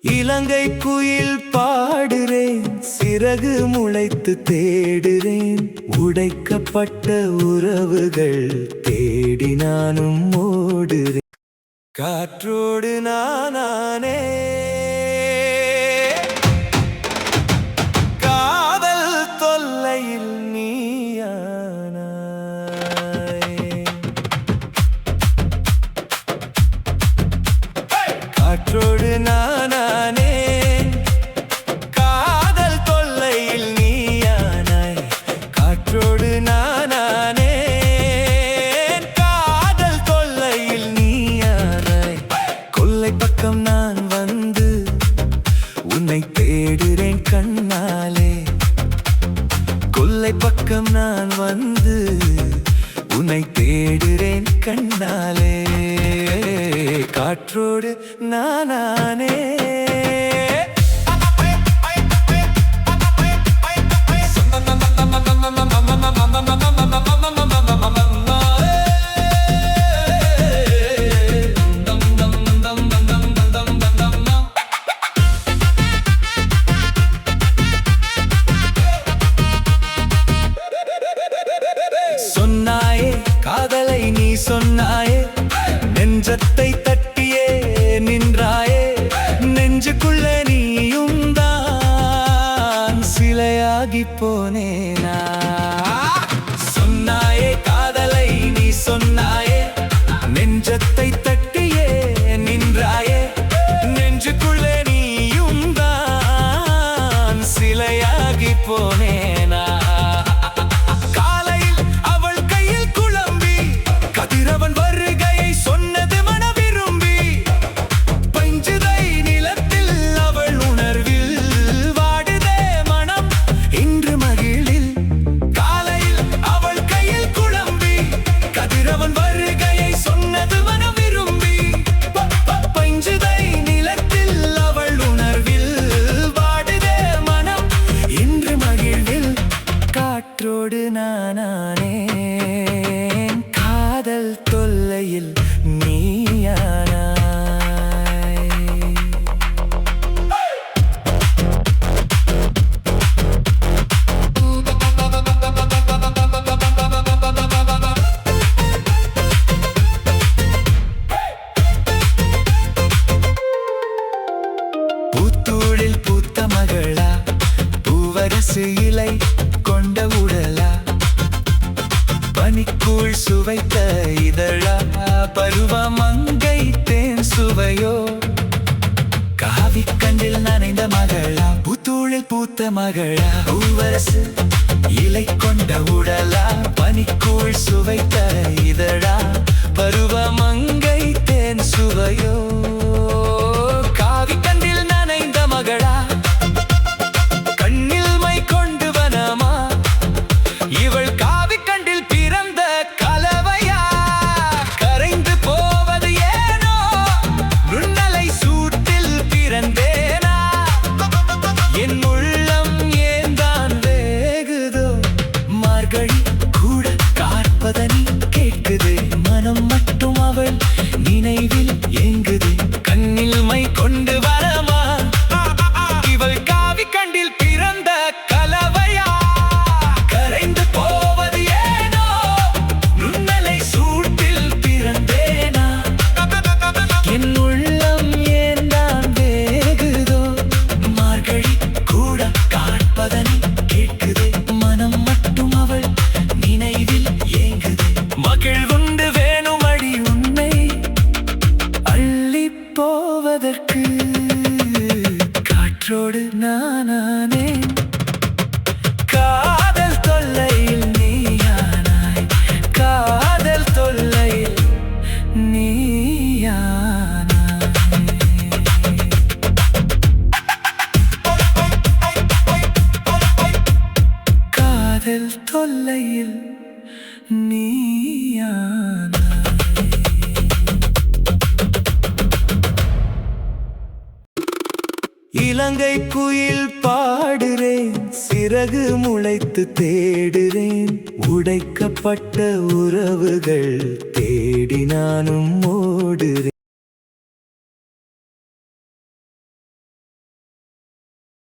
இலங்கை குயில் பாடுறேன், சிறகு முளைத்து தேடுறேன். உடைக்கப்பட்ட உறவுகள் தேடி நானும் ஓடுறேன். காற்றோடு நானே காதல் தொல்லையில் நீயானாய். காற்றோடு நானே காதல் தொல்லையில் நீயானாய். காற்றோடு நானே காதல் தொல்லையில் நீயானாய். கொல்லை பக்கம் நான் வந்து உன்னை தேடுறேன் கண்ணாலே. கொல்லை பக்கம் நான் வந்து உன்னை தேடுறேன் கண்ணாலே. காற்றோடு நானே சொன்னாயே காதலை நீ சொன்னாயே, நெஞ்சத்தை தட்டியே நின்றாயே. நெஞ்சுக்குள்ள நீயும் தான் சிலையாகி போனேனா. சொன்னாயே காதலை நீ சொன்னாயே, நெஞ்சத்தை தட்டியே நின்றாயே. நெஞ்சுக்குள்ள நீயும் தான் சிலையாகி போனேனா. கதிரவன் வருகையை சொன்னது மன விரும்பி, பஞ்சுதை நிலத்தில் அவள் உணர்வில் வாடுதே மனம் இன்று மகிழில். காலையில் அவள் கையில் குழம்பி, கதிரவன் வருகையை சொன்னது மன விரும்பி, பஞ்சுதை நிலத்தில் அவள் உணர்வில் வாடுதே மனம் இன்று மகிழ்வில். காற்றோடு நானே காதல் தொல்லையில் நீயானாய். பூத்தூளில் பூத்த மகளா, பூவரசு இலை கொண்ட உடலா, பனிக்கூழ் சுவைத்த இதழா, பருவ மங்கை தேன் சுவையோ. காவி கண்டில் நனைந்த மகளா, புத்தூழில் பூத்த மகளா, பூவரசு இலை கொண்ட உடலா, பனிக்கூழ் சுவைத்த இதழா, பருவ மங்கை தேன் சுவையோ. காவி கண்டில் நனைந்த மகளா, கண்ணில் மை கொண்டு வனமா, இவள் காவி கண்டில் பிறந்த கலவையா. கரைந்து போவது ஏனோ நுண்ணலை சூட்டில் பிறந்தேனா. என் உள்ளம் ஏந்தான் வேகுதோ, மார்கழி கூட காற்பதனி கேட்குது. மனம் மட்டும் அவள் நினைவில் ஏங்குது. கண்ணில் மை கொண்டு வரமா, இவள் காவி கண்டில் பிறந்த கலவையா. கரைந்து போவது ஏனோ நுண்ணலை சூட்டில் பிறந்தேனா. என் உள்ளம் ஏந்தான் வேகுதோ, மார்கழி கூட காண்பதனி கேட்குது. மனம் மட்டும் அவள் நினைவில் ஏங்குது. மகிழ்வுண்டு வேணுமடி உன்னை அள்ளி போவதற்கு. காற்றோடு நானே காதல் தொல்லையில் நீயானாய். காதல் தொல்லையில் நீயானாய். காதல் தொல்லையில் நீயானாய். இலங்கை குயில் பாடுறேன், சிறகு முளைத்து தேடுறேன். உடைக்கப்பட்ட உறவுகள் தேடி நானும் ஓடுறேன்.